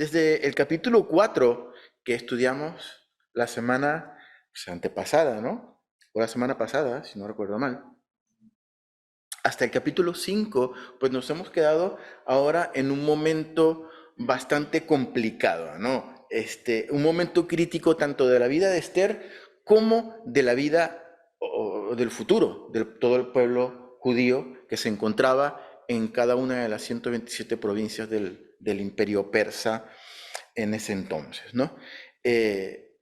Desde el capítulo 4 que estudiamos la semana antepasada, ¿no? O la semana pasada, si no recuerdo mal, hasta el capítulo 5, pues nos hemos quedado ahora en un momento bastante complicado, ¿no? Un momento crítico tanto de la vida de Esther como de la vida o del futuro de todo el pueblo judío que se encontraba en cada una de las 127 provincias del imperio persa en ese entonces, ¿no? Eh,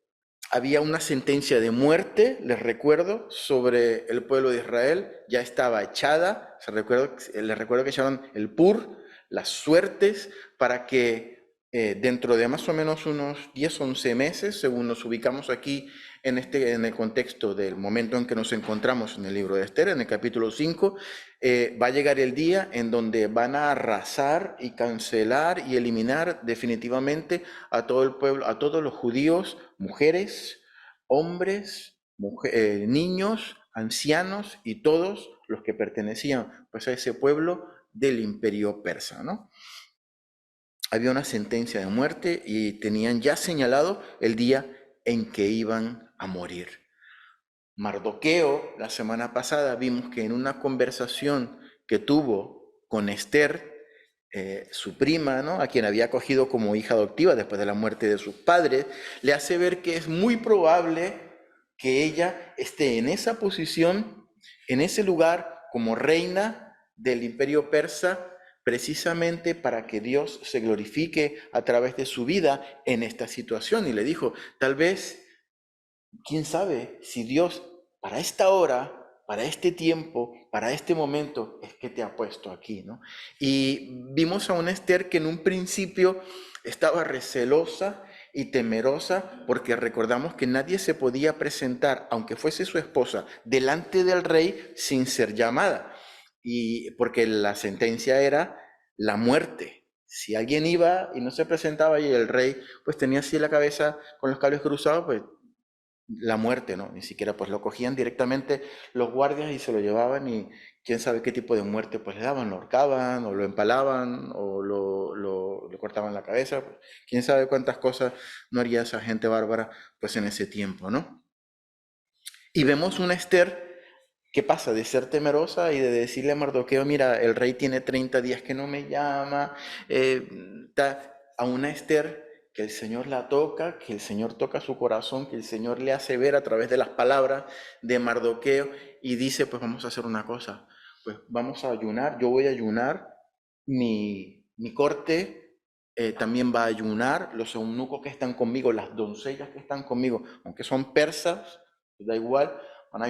Había una sentencia de muerte, les recuerdo, sobre el pueblo de Israel, ya estaba echada, les recuerdo que echaron el pur, las suertes, para que dentro de más o menos unos 10, 11 meses, según nos ubicamos aquí en el contexto del momento en que nos encontramos en el libro de Esther, en el capítulo 5, va a llegar el día en donde van a arrasar y cancelar y eliminar definitivamente a todo el pueblo, a todos los judíos, mujeres, hombres, niños, ancianos y todos los que pertenecían pues a ese pueblo del imperio persa, ¿no? Había una sentencia de muerte y tenían ya señalado el día en que iban a morir. Mardoqueo, la semana pasada vimos que en una conversación que tuvo con Esther, su prima, ¿no? A quien había acogido como hija adoptiva después de la muerte de sus padres, le hace ver que es muy probable que ella esté en esa posición, en ese lugar, como reina del imperio persa, precisamente para que Dios se glorifique a través de su vida en esta situación. Y le dijo, tal vez, quién sabe si Dios para esta hora, para este tiempo, para este momento, es que te ha puesto aquí, ¿no? Y vimos a una Esther que en un principio estaba recelosa y temerosa porque recordamos que nadie se podía presentar, aunque fuese su esposa, delante del rey sin ser llamada. Y porque la sentencia era la muerte. Si alguien iba y no se presentaba y el rey pues tenía así la cabeza con los cables cruzados, pues la muerte, ¿no? Ni siquiera pues lo cogían directamente los guardias y se lo llevaban y quién sabe qué tipo de muerte pues le daban, lo ahorcaban o lo empalaban o lo cortaban la cabeza, pues, quién sabe cuántas cosas no haría esa gente bárbara pues en ese tiempo, ¿no? Y vemos una Esther que pasa de ser temerosa y de decirle a Mardoqueo, mira, el rey tiene 30 días que no me llama, a una Esther que el Señor la toca, que el Señor toca su corazón, que el Señor le hace ver a través de las palabras de Mardoqueo y dice, pues vamos a hacer una cosa, pues vamos a ayunar, yo voy a ayunar, mi corte también va a ayunar, los eunucos que están conmigo, las doncellas que están conmigo, aunque son persas, da igual, van a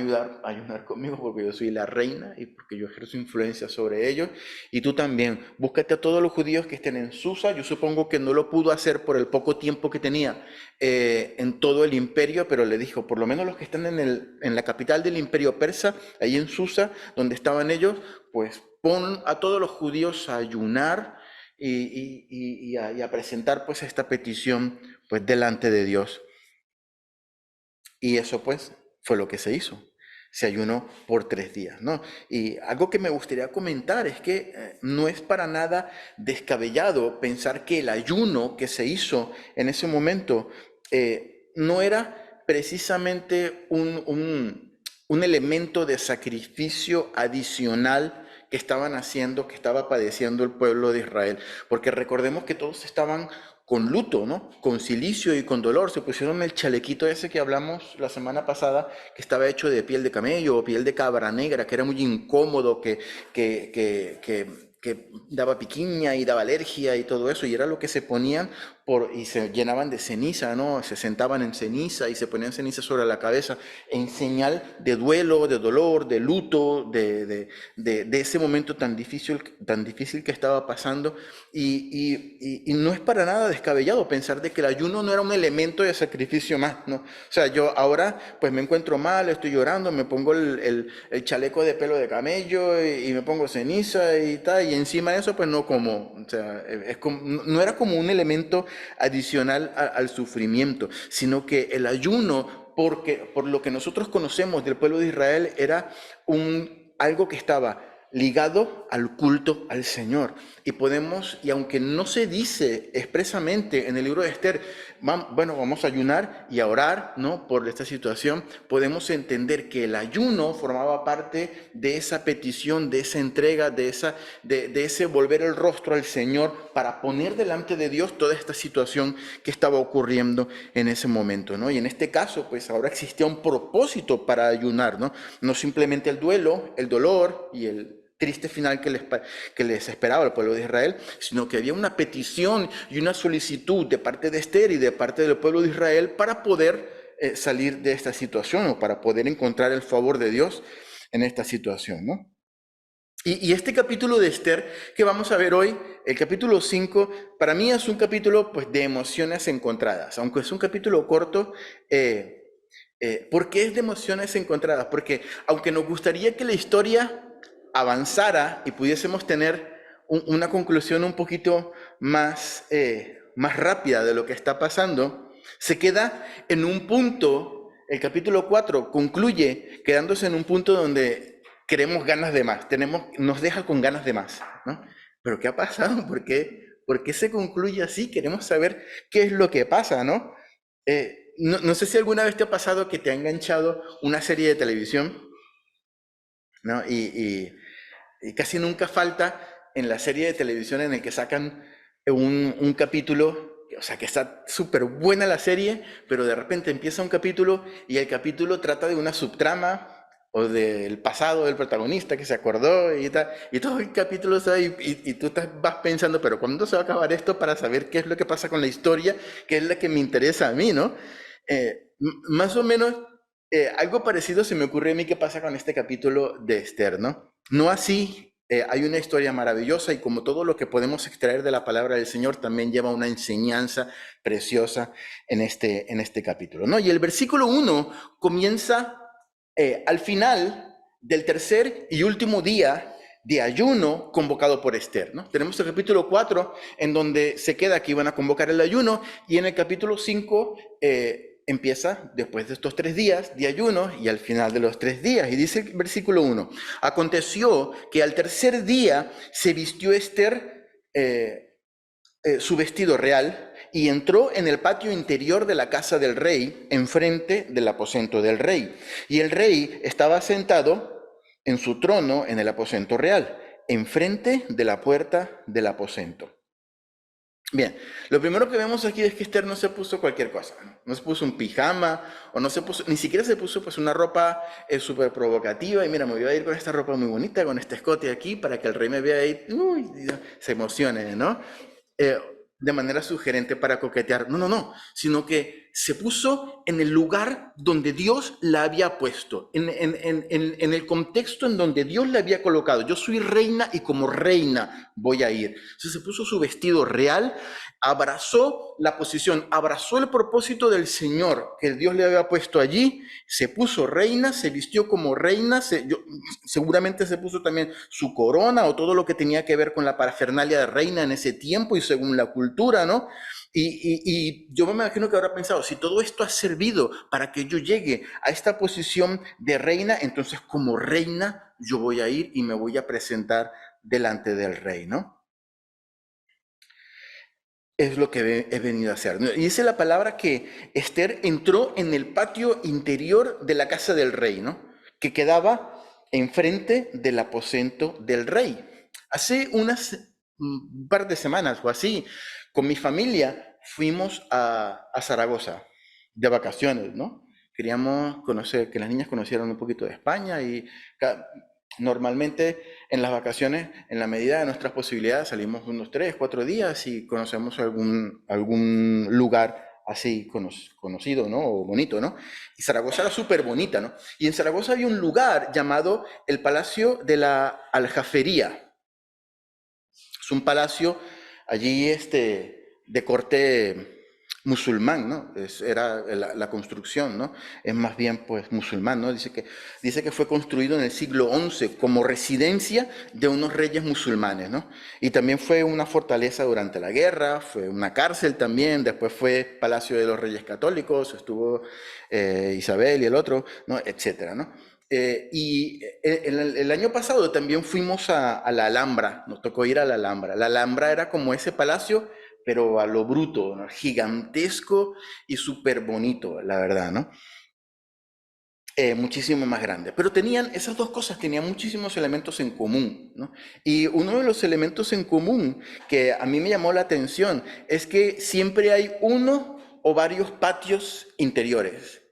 ayudar conmigo porque yo soy la reina y porque yo ejerzo influencia sobre ellos. Y tú también, búscate a todos los judíos que estén en Susa. Yo supongo que no lo pudo hacer por el poco tiempo que tenía en todo el imperio, pero le dijo, por lo menos los que están en la capital del imperio persa, ahí en Susa, donde estaban ellos, pues pon a todos los judíos a ayunar y a presentar pues esta petición pues delante de Dios. Y eso pues fue lo que se hizo. Se ayunó por 3 días, ¿no? Y algo que me gustaría comentar es que no es para nada descabellado pensar que el ayuno que se hizo en ese momento no era precisamente un elemento de sacrificio adicional que estaban haciendo, que estaba padeciendo el pueblo de Israel. Porque recordemos que todos estaban con luto, ¿no? Con cilicio y con dolor. Se pusieron el chalequito ese que hablamos la semana pasada, que estaba hecho de piel de camello o piel de cabra negra, que era muy incómodo, que daba piquiña y daba alergia y todo eso, y era lo que se ponían y se llenaban de ceniza, ¿no? Se sentaban en ceniza y se ponían ceniza sobre la cabeza en señal de duelo, de dolor, de luto, de ese momento tan difícil que estaba pasando. Y no es para nada descabellado pensar de que el ayuno no era un elemento de sacrificio más, ¿no? O sea, yo ahora pues me encuentro mal, estoy llorando, me pongo el chaleco de pelo de camello y me pongo ceniza y tal, y encima de eso pues no como, o sea, no era como un elemento adicional al sufrimiento, sino que el ayuno, porque por lo que nosotros conocemos del pueblo de Israel, era algo que estaba ligado al culto al Señor. Y podemos, y aunque no se dice expresamente en el libro de Esther, bueno, vamos a ayunar y a orar, ¿no?, por esta situación, podemos entender que el ayuno formaba parte de esa petición, de esa entrega, de ese volver el rostro al Señor para poner delante de Dios toda esta situación que estaba ocurriendo en ese momento, ¿no? Y en este caso, pues ahora existía un propósito para ayunar, ¿no? No simplemente el duelo, el dolor y el triste final que les esperaba al pueblo de Israel, sino que había una petición y una solicitud de parte de Esther y de parte del pueblo de Israel para poder salir de esta situación o para poder encontrar el favor de Dios en esta situación, ¿no? Y este capítulo de Esther que vamos a ver hoy, el capítulo 5, para mí es un capítulo pues, de emociones encontradas, aunque es un capítulo corto. ¿Por qué es de emociones encontradas? Porque aunque nos gustaría que la historia avanzara y pudiésemos tener una conclusión un poquito más rápida de lo que está pasando, se queda en un punto, el capítulo 4 concluye quedándose en un punto donde queremos ganas de más, nos deja con ganas de más, ¿no? ¿Pero qué ha pasado? ¿Por qué se concluye así? Queremos saber qué es lo que pasa, ¿no? No sé si alguna vez te ha pasado que te ha enganchado una serie de televisión, ¿no? Y casi nunca falta en la serie de televisión en el que sacan un capítulo, o sea, que está súper buena la serie, pero de repente empieza un capítulo y el capítulo trata de una subtrama o del pasado del protagonista que se acordó y tal, y todo el capítulo está ahí y tú vas pensando, pero ¿cuándo se va a acabar esto para saber qué es lo que pasa con la historia, que es la que me interesa a mí, ¿no? Más o menos algo parecido se me ocurre a mí que pasa con este capítulo de Esther, ¿no? No así, hay una historia maravillosa y como todo lo que podemos extraer de la palabra del Señor también lleva una enseñanza preciosa en este capítulo, ¿no? Y el versículo 1 comienza al final del tercer y último día de ayuno convocado por Esther, ¿no? Tenemos el capítulo 4 en donde se queda que iban a convocar el ayuno y en el capítulo 5 empieza después de estos 3 días de ayuno y al final de los 3 días. Y dice el versículo 1, aconteció que al tercer día se vistió Esther su vestido real y entró en el patio interior de la casa del rey, enfrente del aposento del rey. Y el rey estaba sentado en su trono en el aposento real, enfrente de la puerta del aposento. Bien, lo primero que vemos aquí es que Esther no se puso cualquier cosa, no se puso un pijama o no se puso, ni siquiera se puso pues una ropa súper provocativa y mira, me voy a ir con esta ropa muy bonita, con este escote aquí para que el rey me vea ahí, uy, se emocione, ¿no? Eh, de manera sugerente para coquetear, no, sino que se puso en el lugar donde Dios la había puesto, en el contexto en donde Dios la había colocado. Yo soy reina y como reina voy a ir. Entonces se puso su vestido real, abrazó la posición, abrazó el propósito del Señor que Dios le había puesto allí, se puso reina, se vistió como reina, seguramente se puso también su corona o todo lo que tenía que ver con la parafernalia de reina en ese tiempo y según la cultura, ¿no? Y yo me imagino que habrá pensado, si todo esto ha servido para que yo llegue a esta posición de reina, entonces como reina yo voy a ir y me voy a presentar delante del rey, ¿no? Es lo que he venido a hacer. Y dice la palabra que Esther entró en el patio interior de la casa del rey, ¿no? Que quedaba enfrente del aposento del rey. Hace un par de semanas o así, con mi familia fuimos a Zaragoza de vacaciones, ¿no? Queríamos conocer, que las niñas conocieran un poquito de España y normalmente en las vacaciones, en la medida de nuestras posibilidades, salimos unos 3, 4 días y conocemos algún lugar así conocido, ¿no? O bonito, ¿no? Y Zaragoza era súper bonita, ¿no? Y en Zaragoza había un lugar llamado el Palacio de la Aljafería. Es un palacio allí de corte musulmán, ¿no? Era la construcción, ¿no? Es más bien pues musulmán, ¿no? Dice que fue construido en el siglo XI como residencia de unos reyes musulmanes, ¿no? Y también fue una fortaleza durante la guerra, fue una cárcel también, después fue Palacio de los Reyes Católicos, estuvo Isabel y el otro, ¿no? Etcétera, ¿no? El año pasado también fuimos a la Alhambra, nos tocó ir a la Alhambra. La Alhambra era como ese palacio, pero a lo bruto, ¿no? Gigantesco y súper bonito, la verdad, ¿no? Muchísimo más grande. Pero tenían, esas dos cosas tenían muchísimos elementos en común, ¿no? Y uno de los elementos en común que a mí me llamó la atención es que siempre hay uno o varios patios interiores.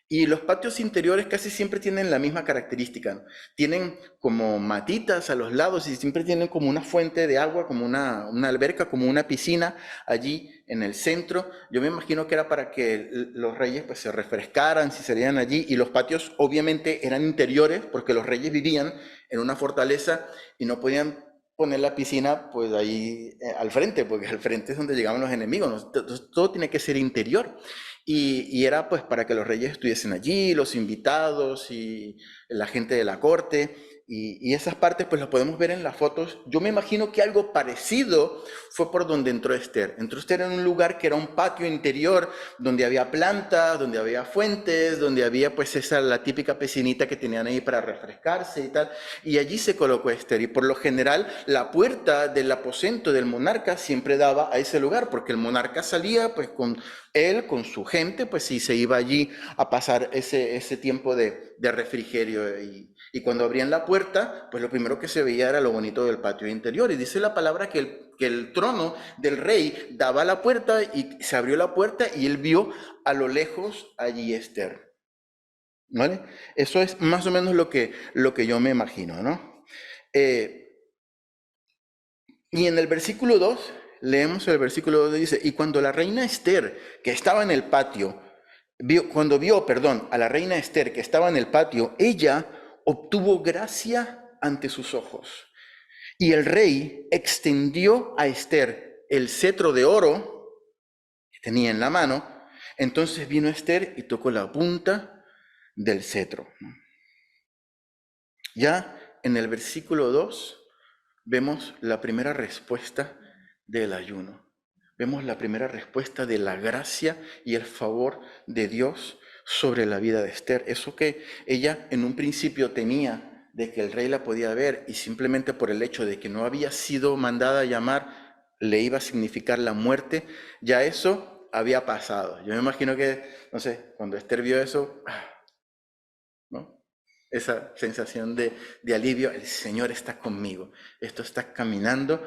Y los patios interiores casi siempre tienen la misma característica, ¿no? Tienen como matitas a los lados y siempre tienen como una fuente de agua, como una alberca, como una piscina allí en el centro. Yo me imagino que era para que los reyes pues se refrescaran si salían allí, y los patios obviamente eran interiores porque los reyes vivían en una fortaleza y no podían poner la piscina pues ahí al frente, porque al frente es donde llegaban los enemigos, ¿no? Entonces, todo tiene que ser interior. Y era pues para que los reyes estuviesen allí, los invitados y la gente de la corte. Y esas partes pues las podemos ver en las fotos. Yo me imagino que algo parecido fue por donde entró Esther. Entró Esther en un lugar que era un patio interior, donde había plantas, donde había fuentes, donde había pues la típica piscinita que tenían ahí para refrescarse y tal. Y allí se colocó Esther. Y por lo general la puerta del aposento del monarca siempre daba a ese lugar, porque el monarca salía pues con él, con su gente, pues sí, se iba allí a pasar ese tiempo de refrigerio. Y cuando abrían la puerta, pues lo primero que se veía era lo bonito del patio interior. Y dice la palabra que el trono del rey daba a la puerta, y se abrió la puerta y él vio a lo lejos allí Esther. ¿Vale? Eso es más o menos lo que yo me imagino, ¿no? Y en el versículo 2 leemos el versículo 2, dice, y cuando la reina Esther, que estaba en el patio, cuando vio, perdón, a la reina Esther que estaba en el patio, ella obtuvo gracia ante sus ojos. Y el rey extendió a Esther el cetro de oro que tenía en la mano. Entonces vino Esther y tocó la punta del cetro. Ya en el versículo 2 vemos la primera respuesta del ayuno. Vemos la primera respuesta de la gracia y el favor de Dios sobre la vida de Esther. Eso que ella en un principio temía de que el rey la podía ver, y simplemente por el hecho de que no había sido mandada a llamar le iba a significar la muerte, ya eso había pasado. Yo me imagino que, no sé, cuando Esther vio eso, ¿no? Esa sensación de alivio, el Señor está conmigo, esto está caminando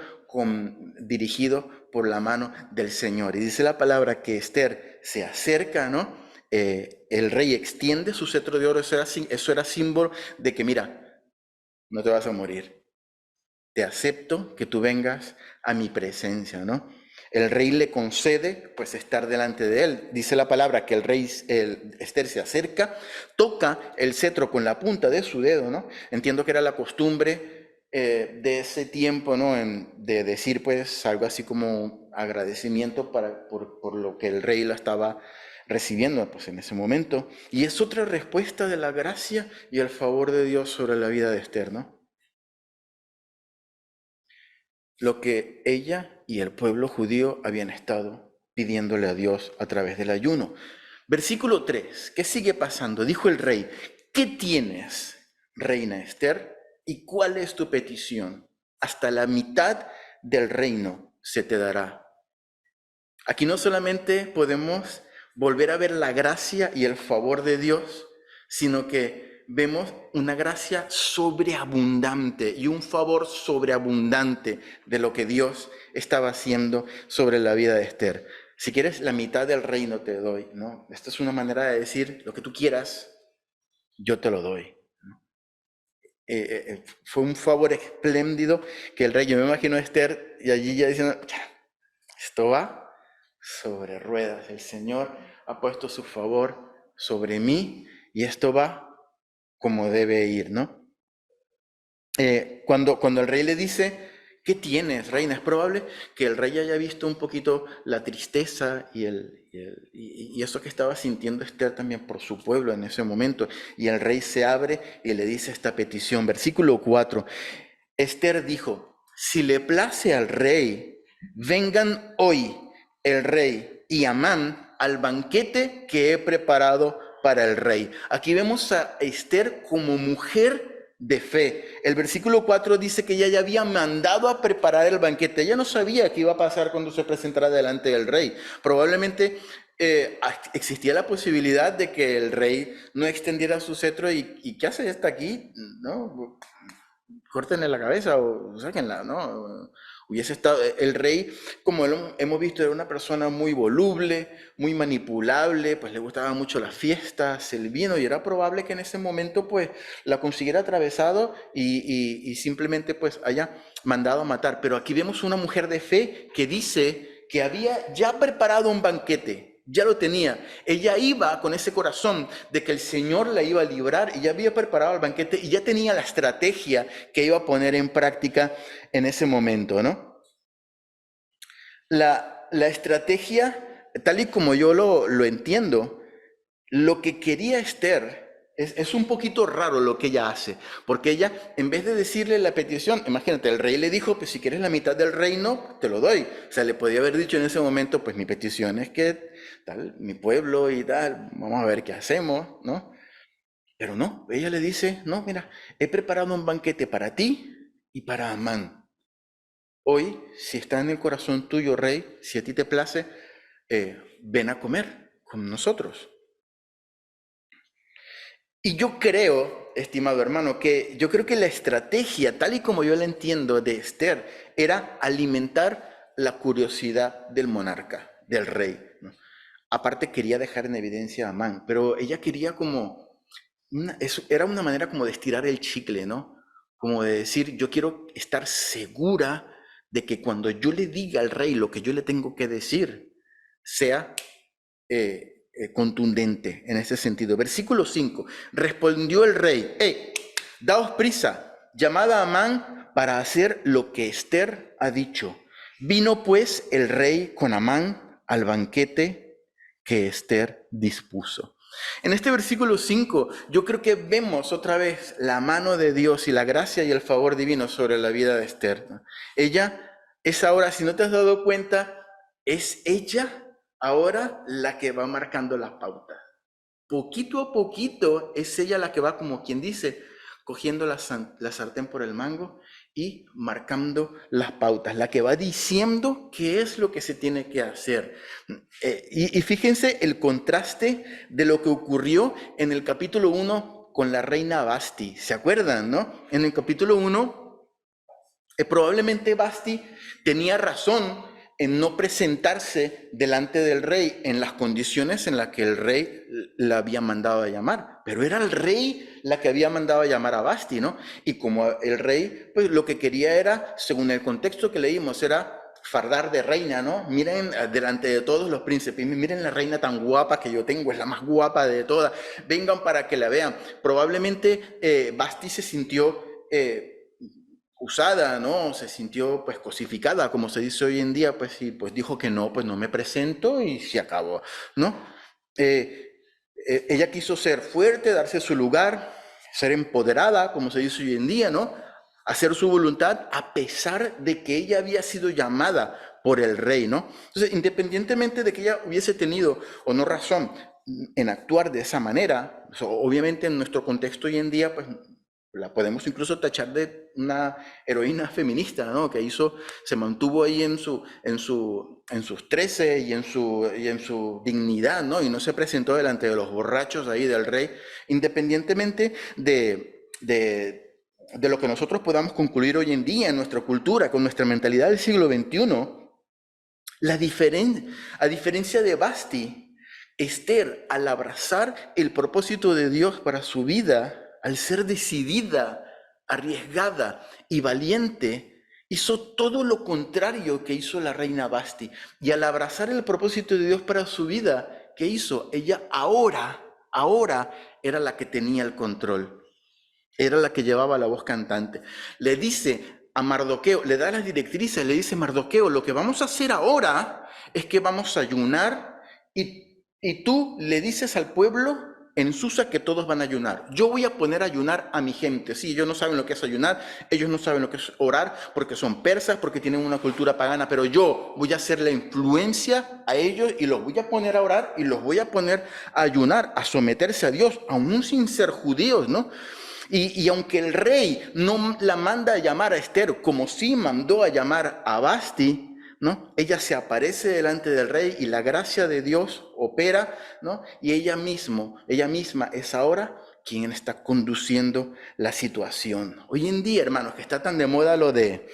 dirigido por la mano del Señor. Y dice la palabra que Esther se acerca, ¿no? El rey extiende su cetro de oro, eso era símbolo de que, mira, no te vas a morir, te acepto que tú vengas a mi presencia, ¿no? El rey le concede pues estar delante de él. Dice la palabra que Esther se acerca, toca el cetro con la punta de su dedo, ¿no? Entiendo que era la costumbre de ese tiempo, ¿no? De decir pues algo así como agradecimiento por lo que el rey la estaba recibiendo pues en ese momento. Y es otra respuesta de la gracia y el favor de Dios sobre la vida de Esther, ¿no? Lo que ella y el pueblo judío habían estado pidiéndole a Dios a través del ayuno. Versículo 3, ¿qué sigue pasando? Dijo el rey, ¿qué tienes, reina Esther? ¿Y cuál es tu petición? Hasta la mitad del reino se te dará. Aquí no solamente podemos volver a ver la gracia y el favor de Dios, sino que vemos una gracia sobreabundante y un favor sobreabundante de lo que Dios estaba haciendo sobre la vida de Esther. Si quieres, la mitad del reino te doy, ¿no? Esta es una manera de decir, lo que tú quieras, yo te lo doy. Fue un favor espléndido que el rey, yo me imagino a Esther y allí ya diciendo, esto va sobre ruedas. El Señor ha puesto su favor sobre mí y esto va como debe ir, ¿no? Cuando el rey le dice, ¿qué tienes, reina? Es probable que el rey haya visto un poquito la tristeza y eso que estaba sintiendo Esther también por su pueblo en ese momento. Y el rey se abre y le dice esta petición. Versículo 4. Esther dijo, si le place al rey, vengan hoy el rey y Amán al banquete que he preparado para el rey. Aquí vemos a Esther como mujer de fe. El versículo 4 dice que ella ya había mandado a preparar el banquete. Ella no sabía qué iba a pasar cuando se presentara delante del rey. Probablemente existía la posibilidad de que el rey no extendiera su cetro y ¿qué hace esta aquí? ¿No? Córtenle la cabeza o sáquenla, ¿no? Hubiese estado, el rey, como hemos visto, era una persona muy voluble, muy manipulable, pues le gustaban mucho las fiestas, el vino, y era probable que en ese momento pues la consiguiera atravesado y simplemente pues haya mandado a matar. Pero aquí vemos una mujer de fe que dice que había ya preparado un banquete. Ya lo tenía. Ella iba con ese corazón de que el Señor la iba a librar y ya había preparado el banquete y ya tenía la estrategia que iba a poner en práctica en ese momento, ¿no? La estrategia, tal y como yo lo entiendo, lo que quería Esther es un poquito raro lo que ella hace, porque ella, en vez de decirle la petición, imagínate, el rey le dijo, pues si quieres la mitad del reino, te lo doy. O sea, le podía haber dicho en ese momento, pues mi petición es que tal, mi pueblo y tal, vamos a ver qué hacemos, ¿no? Pero no, ella le dice, no, mira, he preparado un banquete para ti y para Amán. Hoy, si está en el corazón tuyo, rey, si a ti te place, ven a comer con nosotros. Y yo creo, estimado hermano, que yo creo que la estrategia, tal y como yo la entiendo de Esther, era alimentar la curiosidad del monarca, del rey, ¿no? Aparte quería dejar en evidencia a Amán, pero ella quería como, era una manera como de estirar el chicle, ¿no? Como de decir, yo quiero estar segura de que cuando yo le diga al rey lo que yo le tengo que decir, sea contundente en ese sentido. Versículo 5. Respondió el rey, daos prisa, llamad a Amán para hacer lo que Esther ha dicho. Vino pues el rey con Amán al banquete que Esther dispuso. En este versículo 5, yo creo que vemos otra vez la mano de Dios y la gracia y el favor divino sobre la vida de Esther. Ella es ahora, si no te has dado cuenta, es ella ahora la que va marcando las pautas. Poquito a poquito es ella la que va, como quien dice, cogiendo la sartén por el mango y marcando las pautas, la que va diciendo qué es lo que se tiene que hacer. Y fíjense el contraste de lo que ocurrió en el capítulo 1 con la reina Vasti. ¿Se acuerdan, no? En el capítulo 1, probablemente Vasti tenía razón en no presentarse delante del rey en las condiciones en las que el rey la había mandado a llamar. Pero era el rey la que había mandado a llamar a Vasti, ¿no? Y como el rey, pues lo que quería era, según el contexto que leímos, era fardar de reina, ¿no? Miren delante de todos los príncipes, miren la reina tan guapa que yo tengo, es la más guapa de todas, vengan para que la vean. Probablemente Vasti se sintió usada, ¿no? Se sintió pues cosificada, como se dice hoy en día, pues sí, pues dijo que no, pues no me presento y se acabó, ¿no? Ella quiso ser fuerte, darse su lugar, ser empoderada, como se dice hoy en día, ¿no? Hacer su voluntad a pesar de que ella había sido llamada por el rey, ¿no? Entonces, independientemente de que ella hubiese tenido o no razón en actuar de esa manera, obviamente en nuestro contexto hoy en día, pues la podemos incluso tachar de una heroína feminista, ¿no? Que se mantuvo ahí en sus 13 y en su dignidad, ¿no? Y no se presentó delante de los borrachos ahí del rey, independientemente de lo que nosotros podamos concluir hoy en día en nuestra cultura, con nuestra mentalidad del siglo XXI. A diferencia de Vasti, Esther, al abrazar el propósito de Dios para su vida, al ser decidida, arriesgada y valiente, hizo todo lo contrario que hizo la reina Vasti. Y al abrazar el propósito de Dios para su vida, ¿qué hizo? Ella ahora era la que tenía el control. Era la que llevaba la voz cantante. Le dice a Mardoqueo, le da las directrices, le dice: Mardoqueo, lo que vamos a hacer ahora es que vamos a ayunar y tú le dices al pueblo en Susa que todos van a ayunar. Yo voy a poner a ayunar a mi gente. Sí, ellos no saben lo que es ayunar, ellos no saben lo que es orar, porque son persas, porque tienen una cultura pagana, pero yo voy a hacer la influencia a ellos y los voy a poner a orar y los voy a poner a ayunar, a someterse a Dios, aún sin ser judíos, ¿no? Y aunque el rey no la manda a llamar a Esther, como sí mandó a llamar a Vasti, ¿no? Ella se aparece delante del rey y la gracia de Dios opera, ¿no? Y ella misma es ahora quien está conduciendo la situación. Hoy en día, hermanos, que está tan de moda lo de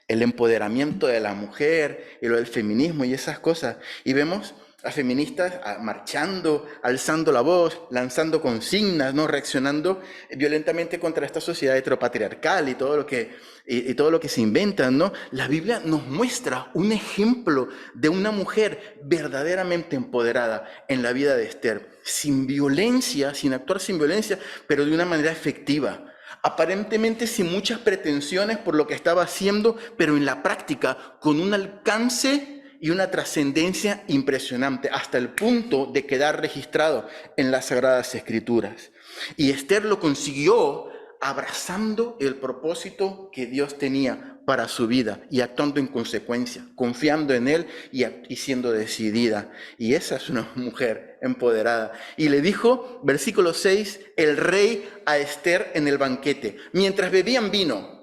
el empoderamiento de la mujer y lo del feminismo y esas cosas, y vemos a feministas marchando, alzando la voz, lanzando consignas, ¿no? Reaccionando violentamente contra esta sociedad heteropatriarcal y todo lo que se inventan, ¿no? La Biblia nos muestra un ejemplo de una mujer verdaderamente empoderada en la vida de Esther, sin violencia, sin actuar sin violencia, pero de una manera efectiva. Aparentemente sin muchas pretensiones por lo que estaba haciendo, pero en la práctica con un alcance y una trascendencia impresionante, hasta el punto de quedar registrado en las Sagradas Escrituras. Y Esther lo consiguió abrazando el propósito que Dios tenía para su vida y actuando en consecuencia, confiando en Él y siendo decidida. Y esa es una mujer empoderada. Y le dijo, versículo 6, el rey a Esther en el banquete, mientras bebían vino.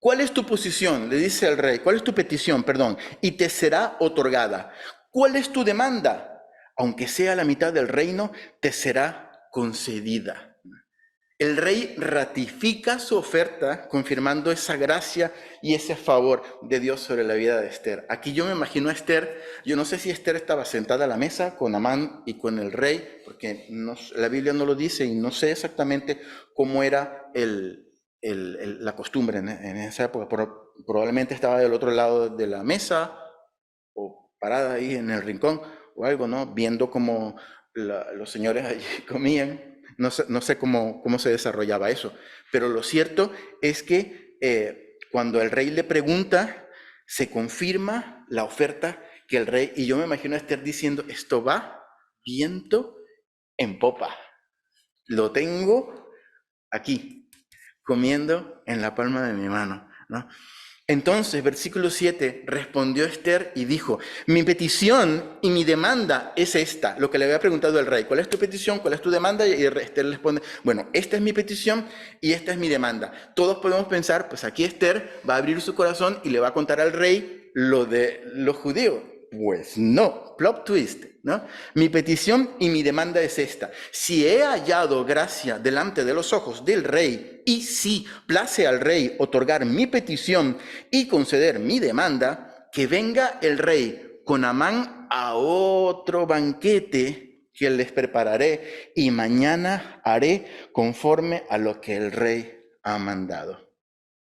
¿Cuál es tu posición? Le dice el rey. ¿Cuál es tu petición? Perdón. Y te será otorgada. ¿Cuál es tu demanda? Aunque sea la mitad del reino, te será concedida. El rey ratifica su oferta, confirmando esa gracia y ese favor de Dios sobre la vida de Esther. Aquí yo me imagino a Esther, yo no sé si Esther estaba sentada a la mesa con Amán y con el rey, porque la Biblia no lo dice y no sé exactamente cómo era la costumbre en esa época. Probablemente estaba del otro lado de la mesa o parada ahí en el rincón o algo, ¿no? Viendo cómo los señores allí comían. No sé cómo se desarrollaba eso, pero lo cierto es que cuando el rey le pregunta, se confirma la oferta que el rey, y yo me imagino a Esther diciendo, esto va viento en popa, lo tengo aquí, comiendo en la palma de mi mano, ¿no? Entonces, versículo 7, respondió Esther y dijo, mi petición y mi demanda es esta, lo que le había preguntado el rey, ¿cuál es tu petición? ¿Cuál es tu demanda? Y Esther le responde, bueno, esta es mi petición y esta es mi demanda. Todos podemos pensar, pues aquí Esther va a abrir su corazón y le va a contar al rey lo de los judíos. Pues no, plot twist, ¿no? Mi petición y mi demanda es esta. Si he hallado gracia delante de los ojos del rey y si place al rey otorgar mi petición y conceder mi demanda, que venga el rey con Amán a otro banquete que les prepararé y mañana haré conforme a lo que el rey ha mandado.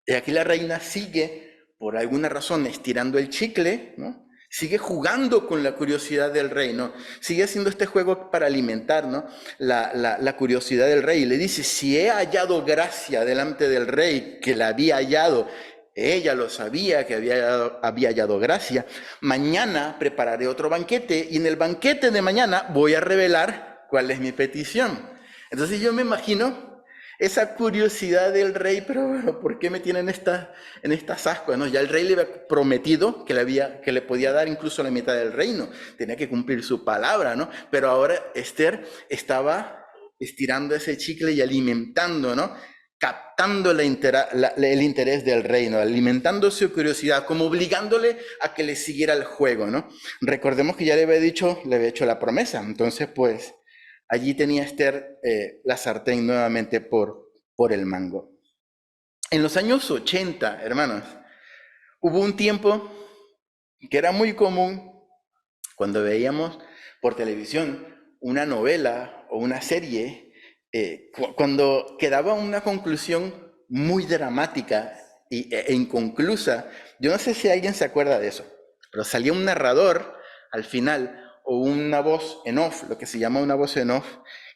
Y aquí la reina sigue, por alguna razón, estirando el chicle, ¿no? Sigue jugando con la curiosidad del rey, ¿no? Sigue haciendo este juego para alimentar, ¿no? la curiosidad del rey. Y le dice, si he hallado gracia delante del rey, que la había hallado, ella lo sabía que había hallado gracia, mañana prepararé otro banquete y en el banquete de mañana voy a revelar cuál es mi petición. Entonces yo me imagino esa curiosidad del rey, pero ¿por qué me tienen en estas ascuas? ¿No? Ya el rey le había prometido que le podía dar incluso la mitad del reino. Tenía que cumplir su palabra, ¿no? Pero ahora Esther estaba estirando ese chicle y alimentando, ¿no? Captando el interés del reino, alimentando su curiosidad, como obligándole a que le siguiera el juego, ¿no? Recordemos que ya le había hecho la promesa. Entonces, pues, allí tenía Esther la sartén nuevamente por el mango. En los años 80, hermanos, hubo un tiempo que era muy común cuando veíamos por televisión una novela o una serie, cuando quedaba una conclusión muy dramática e inconclusa. Yo no sé si alguien se acuerda de eso, pero salía un narrador al final o una voz en off, lo que se llama una voz en off,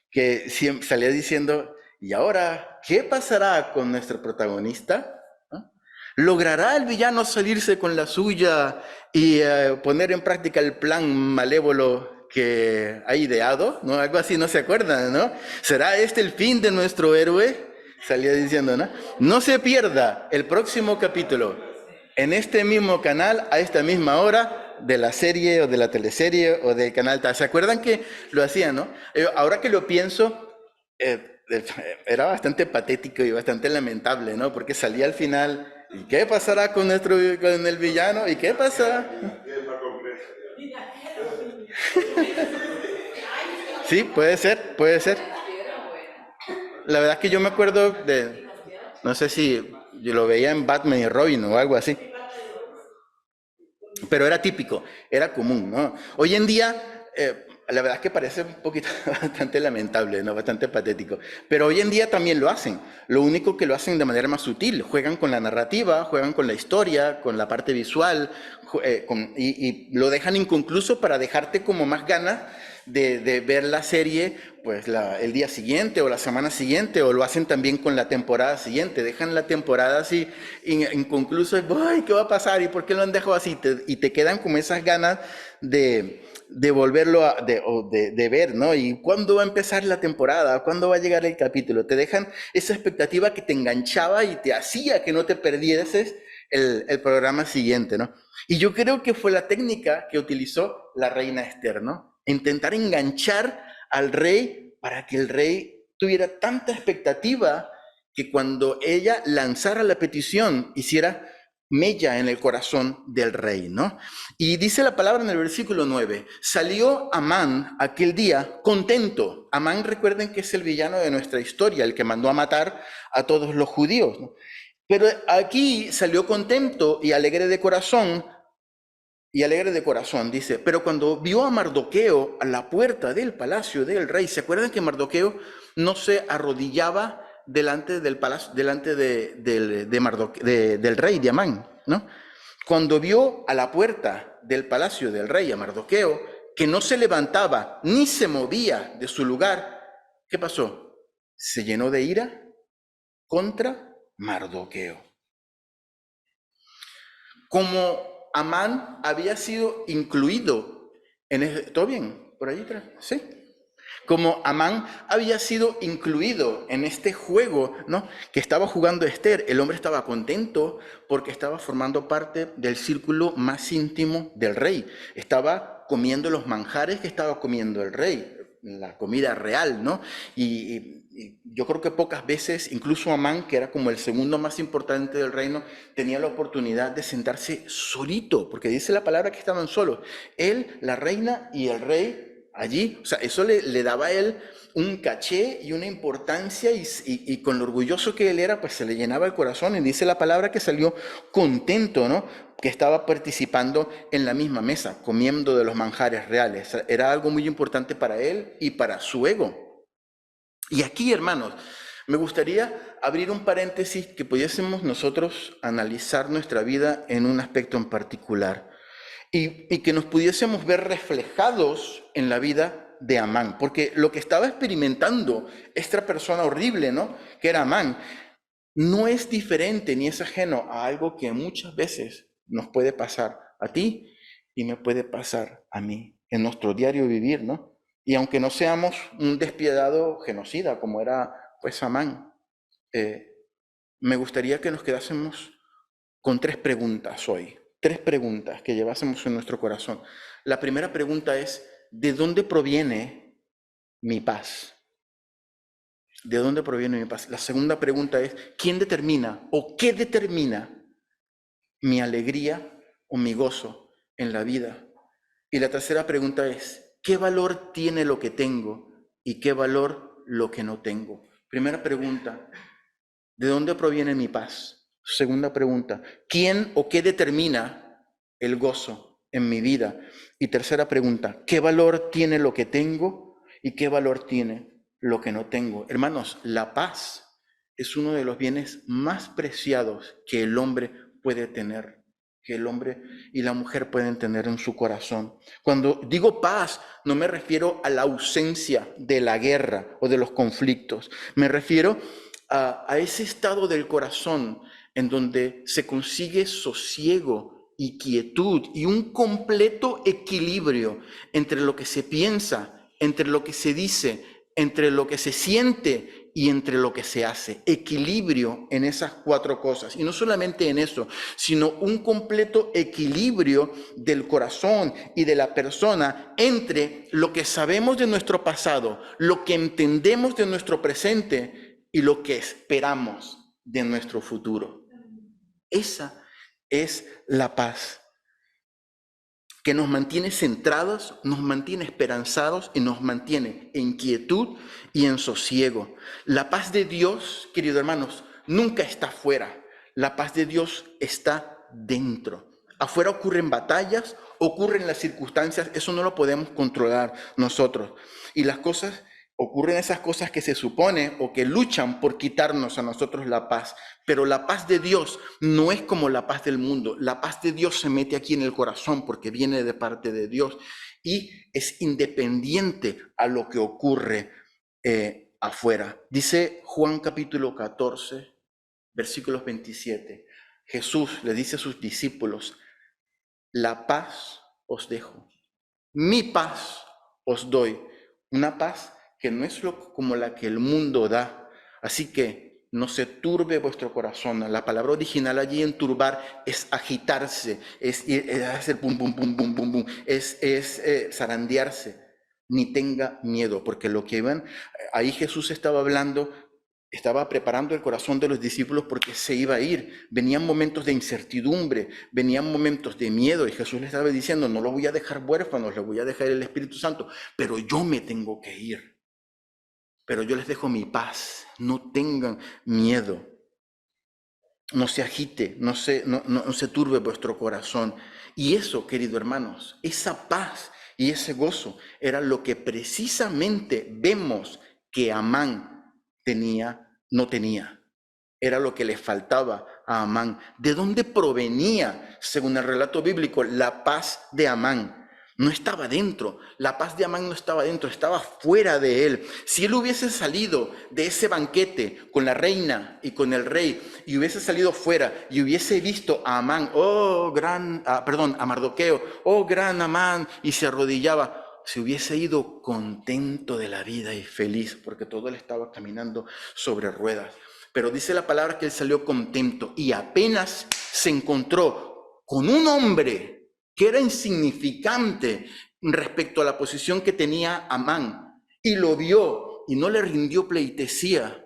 que salía diciendo, ¿y ahora qué pasará con nuestro protagonista? ¿No? ¿Logrará el villano salirse con la suya y poner en práctica el plan malévolo que ha ideado, ¿no? Algo así, no se acuerdan, ¿no? ¿Será este el fin de nuestro héroe? Salía diciendo, ¿no? No se pierda el próximo capítulo en este mismo canal, a esta misma hora, de la serie o de la teleserie o del canal tal. ¿Se acuerdan que lo hacían, no? Ahora que lo pienso, era bastante patético y bastante lamentable, ¿no? Porque salía al final, ¿y qué pasará con el villano? ¿Y qué pasará? Sí, puede ser, puede ser. La verdad es que yo me acuerdo de, no sé si yo lo veía en Batman y Robin o algo así, pero era típico, era común, ¿no? Hoy en día, la verdad es que parece un poquito bastante lamentable, ¿no? Bastante patético, pero hoy en día también lo hacen, lo único que lo hacen de manera más sutil, juegan con la narrativa, juegan con la historia, con la parte visual, y lo dejan inconcluso para dejarte como más ganas de ver la serie pues el día siguiente o la semana siguiente, o lo hacen también con la temporada siguiente, dejan la temporada así inconcluso, ¡ay, qué va a pasar! ¿Y por qué lo han dejado así? Y te quedan como esas ganas de volverlo de ver, ¿no? ¿Y cuándo va a empezar la temporada? ¿Cuándo va a llegar el capítulo? Te dejan esa expectativa que te enganchaba y te hacía que no te perdieses el programa siguiente, ¿no? Y yo creo que fue la técnica que utilizó la reina Esther, ¿no? Intentar enganchar al rey para que el rey tuviera tanta expectativa que cuando ella lanzara la petición hiciera mella en el corazón del rey, ¿no? Y dice la palabra en el versículo 9, salió Amán aquel día contento. Amán, recuerden que es el villano de nuestra historia, el que mandó a matar a todos los judíos, ¿no? Pero aquí salió contento y alegre de corazón, dice, pero cuando vio a Mardoqueo a la puerta del palacio del rey, ¿se acuerdan que Mardoqueo no se arrodillaba delante del palacio, delante del rey de Amán, ¿no? Cuando vio a la puerta del palacio del rey a Mardoqueo, que no se levantaba ni se movía de su lugar, ¿qué pasó? Se llenó de ira contra Mardoqueo. Como Amán había sido incluido en ¿todo bien? ¿Por allí atrás? Sí. Como Amán había sido incluido en este juego, ¿no? Que estaba jugando Esther, el hombre estaba contento porque estaba formando parte del círculo más íntimo del rey. Estaba comiendo los manjares que estaba comiendo el rey, la comida real, ¿no? Y yo creo que pocas veces, incluso Amán, que era como el segundo más importante del reino, tenía la oportunidad de sentarse solito, porque dice la palabra que estaban solos. Él, la reina y el rey allí. O sea, eso le daba a él un caché y una importancia y con lo orgulloso que él era, pues se le llenaba el corazón. Y dice la palabra que salió contento, ¿no? Que estaba participando en la misma mesa, comiendo de los manjares reales. Era algo muy importante para él y para su ego. Y aquí, hermanos, me gustaría abrir un paréntesis que pudiésemos nosotros analizar nuestra vida en un aspecto en particular y que nos pudiésemos ver reflejados en la vida de Amán, porque lo que estaba experimentando esta persona horrible, ¿no? Que era Amán, no es diferente ni es ajeno a algo que muchas veces nos puede pasar a ti y me puede pasar a mí en nuestro diario vivir, ¿no? Y aunque no seamos un despiadado genocida como era pues Amán, eh, me gustaría que nos quedásemos con tres preguntas hoy, tres preguntas que llevásemos en nuestro corazón. La primera pregunta es, ¿de dónde proviene mi paz? ¿De dónde proviene mi paz? La segunda pregunta es, ¿quién determina o qué determina mi alegría o mi gozo en la vida? Y la tercera pregunta es, ¿qué valor tiene lo que tengo y qué valor lo que no tengo? Primera pregunta, ¿de dónde proviene mi paz? Segunda pregunta, ¿quién o qué determina el gozo en mi vida? Y tercera pregunta, ¿qué valor tiene lo que tengo y qué valor tiene lo que no tengo? Hermanos, la paz es uno de los bienes más preciados que el hombre puede tener, que el hombre y la mujer pueden tener en su corazón. Cuando digo paz, no me refiero a la ausencia de la guerra o de los conflictos, me refiero a ese estado del corazón en donde se consigue sosiego y quietud y un completo equilibrio entre lo que se piensa, entre lo que se dice, entre lo que se siente y entre lo que se hace. Equilibrio en esas cuatro cosas. Y no solamente en eso, sino un completo equilibrio del corazón y de la persona entre lo que sabemos de nuestro pasado, lo que entendemos de nuestro presente y lo que esperamos de nuestro futuro. Esa es la paz que nos mantiene centrados, nos mantiene esperanzados y nos mantiene en quietud y en sosiego. La paz de Dios, queridos hermanos, nunca está afuera. La paz de Dios está dentro. Afuera ocurren batallas, ocurren las circunstancias, eso no lo podemos controlar nosotros. Y las cosas, ocurren esas cosas que se supone o que luchan por quitarnos a nosotros la paz. Pero la paz de Dios no es como la paz del mundo. La paz de Dios se mete aquí en el corazón porque viene de parte de Dios y es independiente a lo que ocurre afuera. Dice Juan capítulo 14, versículos 27. Jesús le dice a sus discípulos: la paz os dejo, mi paz os doy. Una paz que no es como la que el mundo da. Así que no se turbe vuestro corazón. La palabra original allí en turbar es agitarse, es hacer pum, pum, pum, pum, pum, pum, es zarandearse. Ni tenga miedo, porque lo que iban, ahí Jesús estaba hablando, estaba preparando el corazón de los discípulos porque se iba a ir. Venían momentos de incertidumbre, venían momentos de miedo y Jesús les estaba diciendo: no los voy a dejar huérfanos, les voy a dejar el Espíritu Santo, pero yo me tengo que ir. Pero yo les dejo mi paz, no tengan miedo. No se agite, no se turbe vuestro corazón. Y eso, queridos hermanos, esa paz y ese gozo era lo que precisamente vemos que Amán no tenía. Era lo que le faltaba a Amán. ¿De dónde provenía, según el relato bíblico, la paz de Amán? No estaba dentro, la paz de Amán no estaba dentro, estaba fuera de él. Si él hubiese salido de ese banquete con la reina y con el rey y hubiese salido fuera y hubiese visto a Amán, a Mardoqueo, oh gran Amán, y se arrodillaba, se hubiese ido contento de la vida y feliz porque todo él estaba caminando sobre ruedas. Pero dice la palabra que él salió contento y apenas se encontró con un hombre que era insignificante respecto a la posición que tenía Amán, y lo vio y no le rindió pleitesía.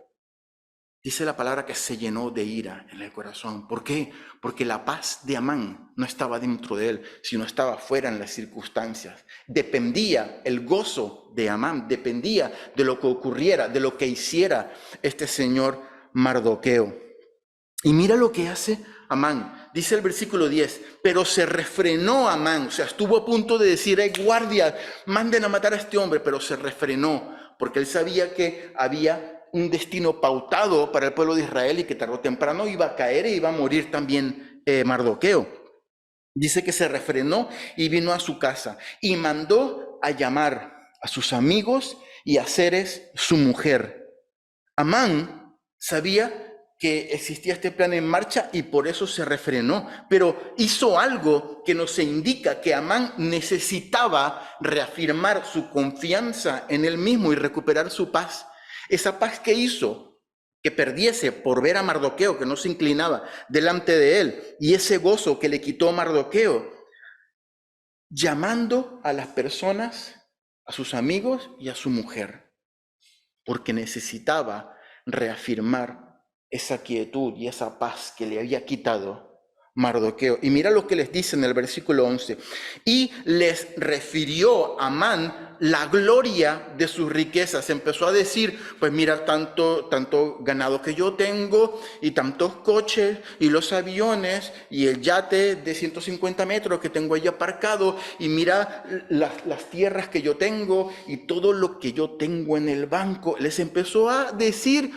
Dice la palabra que se llenó de ira en el corazón. ¿Por qué? Porque la paz de Amán no estaba dentro de él, sino estaba fuera en las circunstancias. Dependía el gozo de Amán, dependía de lo que ocurriera, de lo que hiciera este señor Mardoqueo. Y mira lo que hace Amán. Dice el versículo 10, pero se refrenó Amán, o sea, estuvo a punto de decir: guardia, manden a matar a este hombre, pero se refrenó, porque él sabía que había un destino pautado para el pueblo de Israel y que tarde o temprano iba a caer e iba a morir también Mardoqueo. Dice que se refrenó y vino a su casa y mandó a llamar a sus amigos y a Zeres, su mujer. Amán sabía que existía este plan en marcha y por eso se refrenó, pero hizo algo que nos indica que Amán necesitaba reafirmar su confianza en él mismo y recuperar su paz. Esa paz que hizo que perdiese por ver a Mardoqueo, que no se inclinaba delante de él, y ese gozo que le quitó Mardoqueo, llamando a las personas, a sus amigos y a su mujer, porque necesitaba reafirmar esa quietud y esa paz que le había quitado Mardoqueo. Y mira lo que les dice en el versículo 11. Y les refirió a Amán la gloria de sus riquezas. Empezó a decir: pues mira tanto ganado que yo tengo, y tantos coches, y los aviones, y el yate de 150 metros que tengo ahí aparcado, y mira las tierras que yo tengo, y todo lo que yo tengo en el banco. Les empezó a decir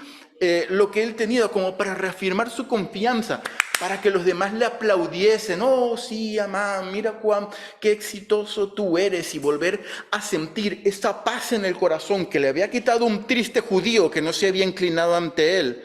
lo que él tenía, como para reafirmar su confianza, para que los demás le aplaudiesen. Oh, sí, Amán, mira qué exitoso tú eres, y volver a sentir esa paz en el corazón que le había quitado un triste judío que no se había inclinado ante él.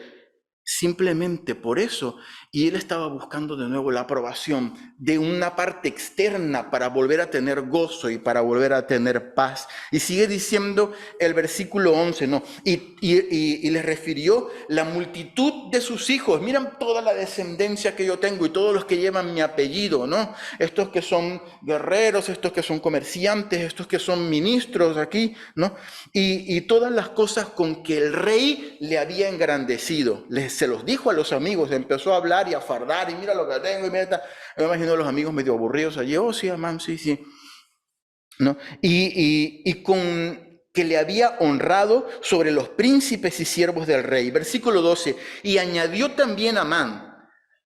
Simplemente por eso Y él estaba buscando de nuevo la aprobación de una parte externa para volver a tener gozo y para volver a tener paz. Y sigue diciendo el versículo 11, ¿no? Y le refirió la multitud de sus hijos. Miren toda la descendencia que yo tengo y todos los que llevan mi apellido, ¿no? Estos que son guerreros, estos que son comerciantes, estos que son ministros aquí, ¿no? Y todas las cosas con que el rey le había engrandecido. Se los dijo a los amigos, empezó a hablar y a fardar, y mira lo que tengo, y mira, me imagino a los amigos medio aburridos allí, oh sí, Amán, sí, sí, ¿no? Y con que le había honrado sobre los príncipes y siervos del rey. Versículo 12, y añadió también Amán,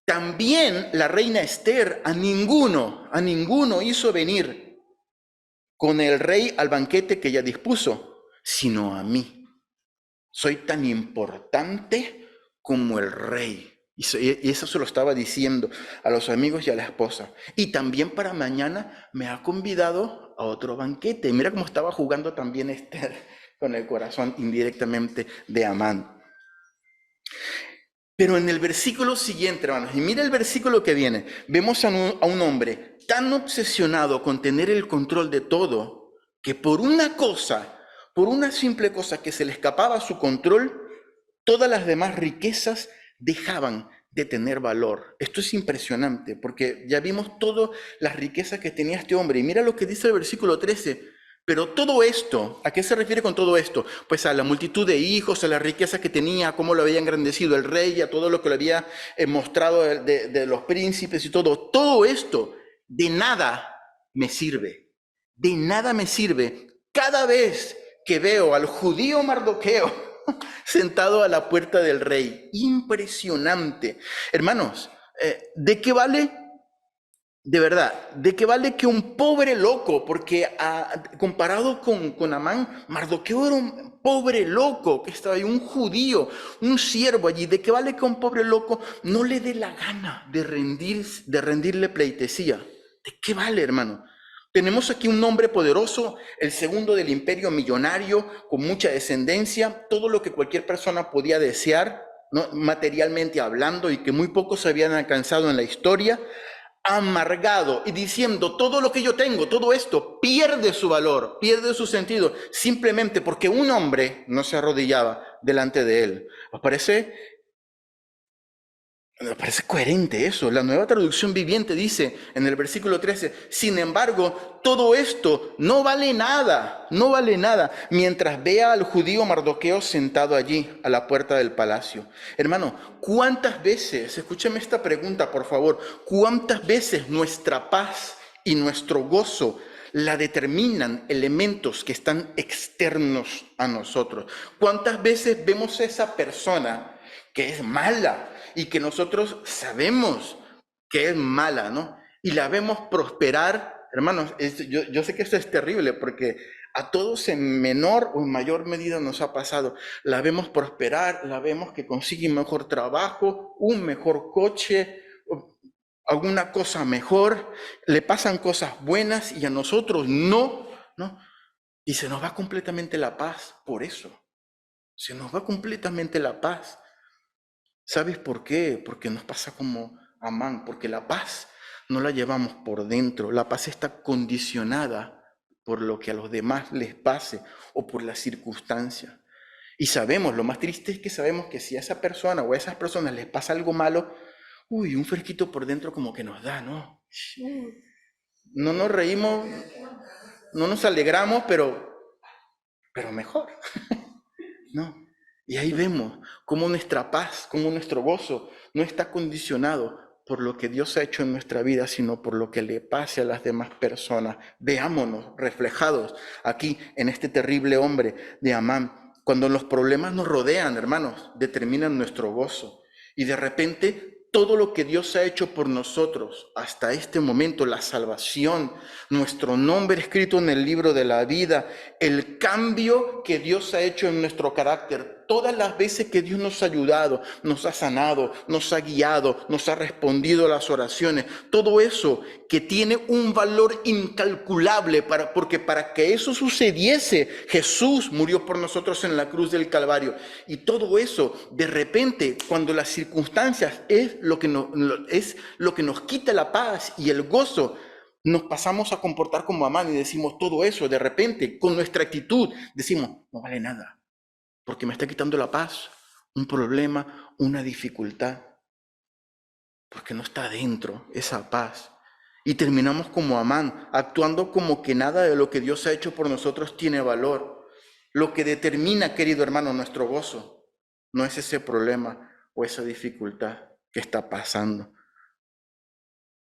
también la reina Esther a ninguno hizo venir con el rey al banquete que ella dispuso, sino a mí. Soy tan importante como el rey. Y eso se lo estaba diciendo a los amigos y a la esposa. Y también para mañana me ha convidado a otro banquete. Mira cómo estaba jugando también Esther con el corazón indirectamente de Amán. Pero en el versículo siguiente, hermanos, y mira el versículo que viene, vemos a un hombre tan obsesionado con tener el control de todo, que por una simple cosa que se le escapaba a su control, todas las demás riquezas dejaban de tener valor. Esto es impresionante, porque ya vimos todas las riquezas que tenía este hombre. Y mira lo que dice el versículo 13. Pero todo esto, ¿a qué se refiere con todo esto? Pues a la multitud de hijos, a la riqueza que tenía, a cómo lo había engrandecido el rey, a todo lo que le había mostrado de los príncipes y todo. Todo esto de nada me sirve. De nada me sirve cada vez que veo al judío Mardoqueo sentado a la puerta del rey. Impresionante. Hermanos, ¿de qué vale? De verdad, ¿de qué vale que un pobre loco, porque comparado con Amán, Mardoqueo era un pobre loco que estaba ahí, un judío, un siervo allí? ¿De qué vale que un pobre loco no le dé la gana de rendirle pleitesía? ¿De qué vale, hermano? Tenemos aquí un hombre poderoso, el segundo del imperio, millonario, con mucha descendencia, todo lo que cualquier persona podía desear, ¿no? Materialmente hablando, y que muy pocos habían alcanzado en la historia, amargado y diciendo: todo lo que yo tengo, todo esto pierde su valor, pierde su sentido, simplemente porque un hombre no se arrodillaba delante de él. ¿Os parece? Me parece coherente eso. La Nueva Traducción Viviente dice en el versículo 13: sin embargo, todo esto no vale nada, mientras vea al judío Mardoqueo sentado allí a la puerta del palacio. Hermano, ¿cuántas veces, escúcheme esta pregunta por favor, cuántas veces nuestra paz y nuestro gozo la determinan elementos que están externos a nosotros? ¿Cuántas veces vemos a esa persona que es mala y que nosotros sabemos que es mala, ¿no? Y la vemos prosperar? Hermanos, yo sé que esto es terrible porque a todos en menor o en mayor medida nos ha pasado. La vemos prosperar, la vemos que consigue un mejor trabajo, un mejor coche, alguna cosa mejor, le pasan cosas buenas y a nosotros no, ¿no? Y se nos va completamente la paz por eso. Se nos va completamente la paz. ¿Sabes por qué? Porque nos pasa como Amán, porque la paz no la llevamos por dentro. La paz está condicionada por lo que a los demás les pase o por las circunstancias. Y sabemos, lo más triste es que sabemos que si a esa persona o a esas personas les pasa algo malo, un fresquito por dentro como que nos da, ¿no? No nos reímos, no nos alegramos, pero mejor, ¿no? Y ahí vemos cómo nuestra paz, cómo nuestro gozo no está condicionado por lo que Dios ha hecho en nuestra vida, sino por lo que le pase a las demás personas. Veámonos reflejados aquí en este terrible hombre de Amán. Cuando los problemas nos rodean, hermanos, determinan nuestro gozo. Y de repente todo lo que Dios ha hecho por nosotros hasta este momento, la salvación, nuestro nombre escrito en el libro de la vida, el cambio que Dios ha hecho en nuestro carácter, todas las veces que Dios nos ha ayudado, nos ha sanado, nos ha guiado, nos ha respondido a las oraciones, todo eso que tiene un valor incalculable, porque para que eso sucediese, Jesús murió por nosotros en la cruz del Calvario. Y todo eso, de repente, cuando las circunstancias es lo que nos quita la paz y el gozo, nos pasamos a comportar como Amán y decimos todo eso, de repente, con nuestra actitud, decimos, no vale nada, porque me está quitando la paz, un problema, una dificultad, porque no está dentro esa paz. Y terminamos como Amán, actuando como que nada de lo que Dios ha hecho por nosotros tiene valor. Lo que determina, querido hermano, nuestro gozo, no es ese problema o esa dificultad que está pasando.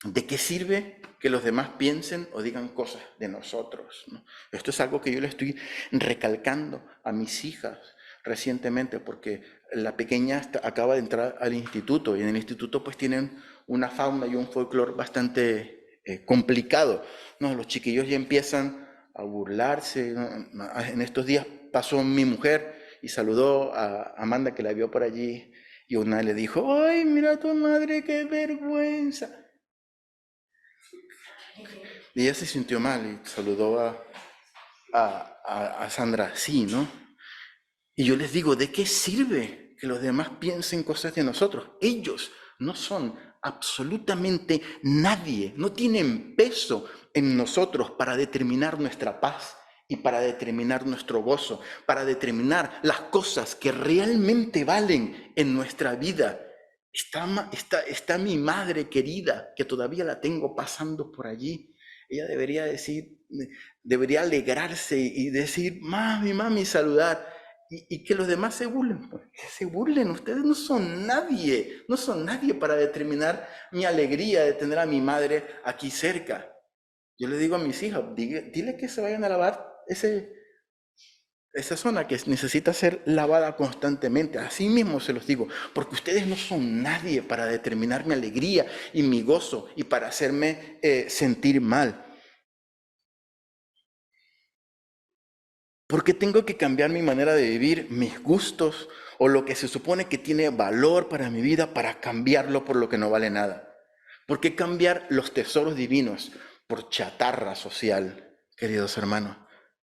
¿De qué sirve que los demás piensen o digan cosas de nosotros, ¿no? Esto es algo que yo le estoy recalcando a mis hijas recientemente, porque la pequeña acaba de entrar al instituto y en el instituto pues tienen una fauna y un folclore bastante complicado, ¿no? Los chiquillos ya empiezan a burlarse, ¿no? En estos días pasó mi mujer y saludó a Amanda, que la vio por allí, y una le dijo, ¡ay, mira a tu madre, qué vergüenza! Y ella se sintió mal y saludó a Sandra, sí, ¿no? Y yo les digo, ¿de qué sirve que los demás piensen cosas de nosotros? Ellos no son absolutamente nadie, no tienen peso en nosotros para determinar nuestra paz y para determinar nuestro gozo, para determinar las cosas que realmente valen en nuestra vida. Está mi madre querida, que todavía la tengo pasando por allí. Ella debería alegrarse y decir, mami, mami, saludar. Y que los demás se burlen, pues, que se burlen. Ustedes no son nadie para determinar mi alegría de tener a mi madre aquí cerca. Yo le digo a mis hijas, dile que se vayan a lavar esa zona que necesita ser lavada constantemente. Así mismo se los digo, porque ustedes no son nadie para determinar mi alegría y mi gozo y para hacerme sentir mal. ¿Por qué tengo que cambiar mi manera de vivir, mis gustos o lo que se supone que tiene valor para mi vida para cambiarlo por lo que no vale nada? ¿Por qué cambiar los tesoros divinos por chatarra social, queridos hermanos?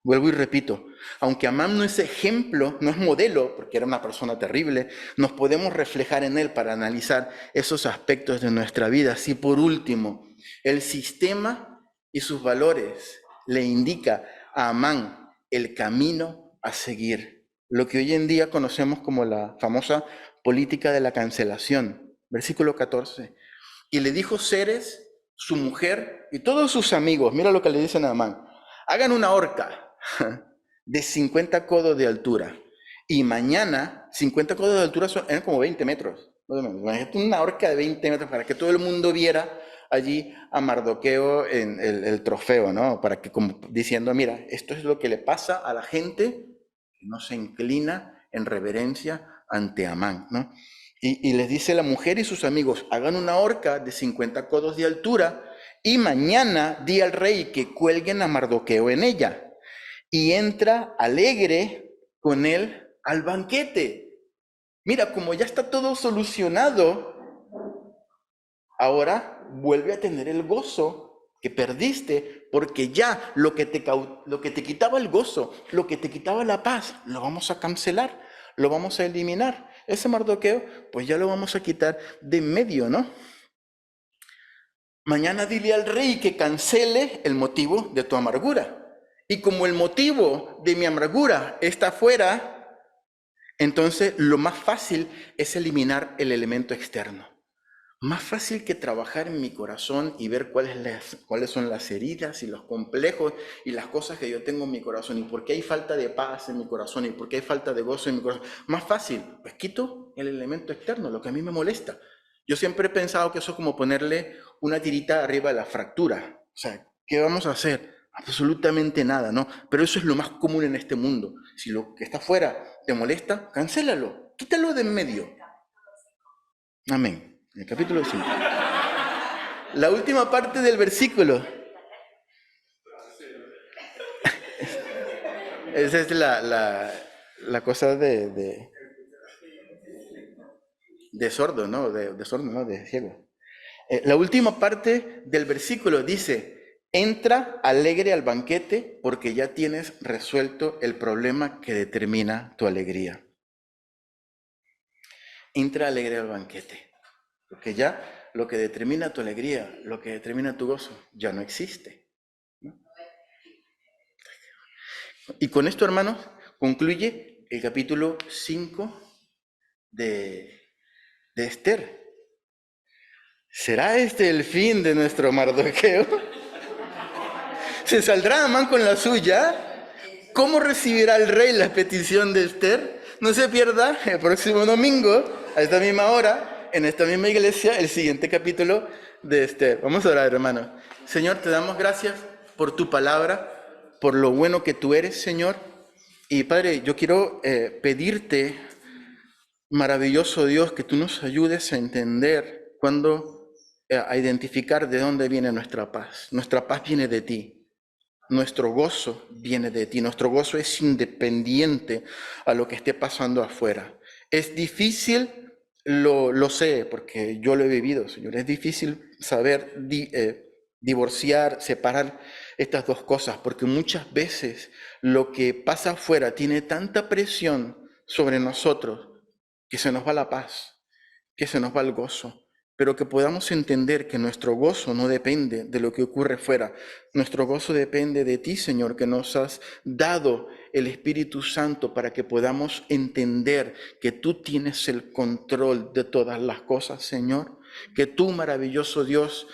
Vuelvo y repito, aunque Amán no es ejemplo, no es modelo, porque era una persona terrible, nos podemos reflejar en él para analizar esos aspectos de nuestra vida. Si por último, el sistema y sus valores le indica a Amán el camino a seguir, lo que hoy en día conocemos como la famosa política de la cancelación. Versículo 14. Y le dijo Ceres, su mujer y todos sus amigos, mira lo que le dicen a Amán, hagan una horca de 50 codos de altura. Y mañana, 50 codos de altura eran como 20 metros. Imagínate una horca de 20 metros para que todo el mundo viera allí a Mardoqueo en el trofeo, ¿no? Para que, como diciendo, mira, esto es lo que le pasa a la gente que no se inclina en reverencia ante Amán, ¿no? Y les dice la mujer y sus amigos, hagan una horca de 50 codos de altura y mañana di al rey que cuelguen a Mardoqueo en ella. Y entra alegre con él al banquete. Mira, como ya está todo solucionado, ahora vuelve a tener el gozo que perdiste, porque ya lo que te quitaba el gozo, lo que te quitaba la paz, lo vamos a cancelar, lo vamos a eliminar. Ese Mardoqueo, pues ya lo vamos a quitar de en medio, ¿no? Mañana dile al rey que cancele el motivo de tu amargura. Y como el motivo de mi amargura está afuera, entonces lo más fácil es eliminar el elemento externo. Más fácil que trabajar en mi corazón y ver cuáles son las heridas y los complejos y las cosas que yo tengo en mi corazón y por qué hay falta de paz en mi corazón y por qué hay falta de gozo en mi corazón. Más fácil, pues quito el elemento externo, lo que a mí me molesta. Yo siempre he pensado que eso es como ponerle una tirita arriba de la fractura. O sea, ¿qué vamos a hacer? Absolutamente nada, ¿no? Pero eso es lo más común en este mundo. Si lo que está afuera te molesta, cancélalo, quítalo de en medio. Amén. En el capítulo 5. La última parte del versículo. Esa es la cosa de de sordo, ¿no? De sordo, ¿no? De ciego. La última parte del versículo dice, entra alegre al banquete porque ya tienes resuelto el problema que determina tu alegría. Entra alegre al banquete, porque ya lo que determina tu alegría, lo que determina tu gozo, ya no existe. Y con esto, hermanos, concluye el capítulo 5 de Esther. ¿Será este el fin de nuestro Mardoqueo? ¿Se saldrá Amán con la suya? ¿Cómo recibirá el rey la petición de Esther? No se pierda el próximo domingo, a esta misma hora, en esta misma iglesia, el siguiente capítulo de Esther. Vamos a orar, hermano. Señor, te damos gracias por tu palabra, por lo bueno que tú eres, Señor. Y Padre, yo quiero pedirte, maravilloso Dios, que tú nos ayudes a entender a identificar de dónde viene nuestra paz. Nuestra paz viene de ti. Nuestro gozo viene de ti. Nuestro gozo es independiente a lo que esté pasando afuera. Es difícil, lo sé, porque yo lo he vivido, Señor. Es difícil saber divorciar, separar estas dos cosas, porque muchas veces lo que pasa afuera tiene tanta presión sobre nosotros que se nos va la paz, que se nos va el gozo, pero que podamos entender que nuestro gozo no depende de lo que ocurre fuera. Nuestro gozo depende de ti, Señor, que nos has dado el Espíritu Santo para que podamos entender que tú tienes el control de todas las cosas, Señor, que tú, maravilloso Dios,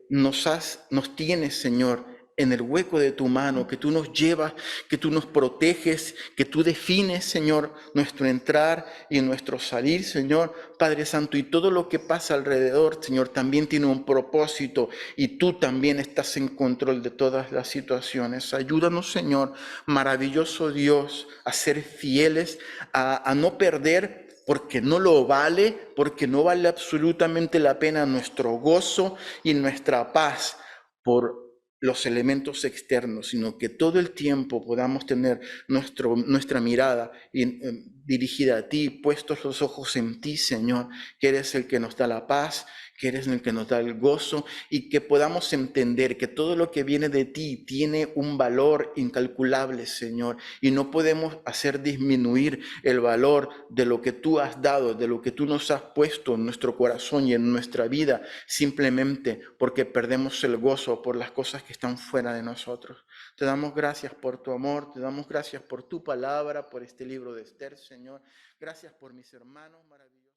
nos tienes, Señor, en el hueco de tu mano, que tú nos llevas, que tú nos proteges, que tú defines, Señor, nuestro entrar y nuestro salir, Señor, Padre Santo, y todo lo que pasa alrededor, Señor, también tiene un propósito y tú también estás en control de todas las situaciones. Ayúdanos, Señor, maravilloso Dios, a ser fieles, a no perder porque no lo vale, porque no vale absolutamente la pena nuestro gozo y nuestra paz por los elementos externos, sino que todo el tiempo podamos tener nuestra mirada dirigida a ti, puestos los ojos en ti, Señor, que eres el que nos da la paz, que eres el que nos da el gozo, y que podamos entender que todo lo que viene de ti tiene un valor incalculable, Señor, y no podemos hacer disminuir el valor de lo que tú has dado, de lo que tú nos has puesto en nuestro corazón y en nuestra vida, simplemente porque perdemos el gozo por las cosas que están fuera de nosotros. Te damos gracias por tu amor, te damos gracias por tu palabra, por este libro de Esther, Señor. Gracias por mis hermanos maravillosos.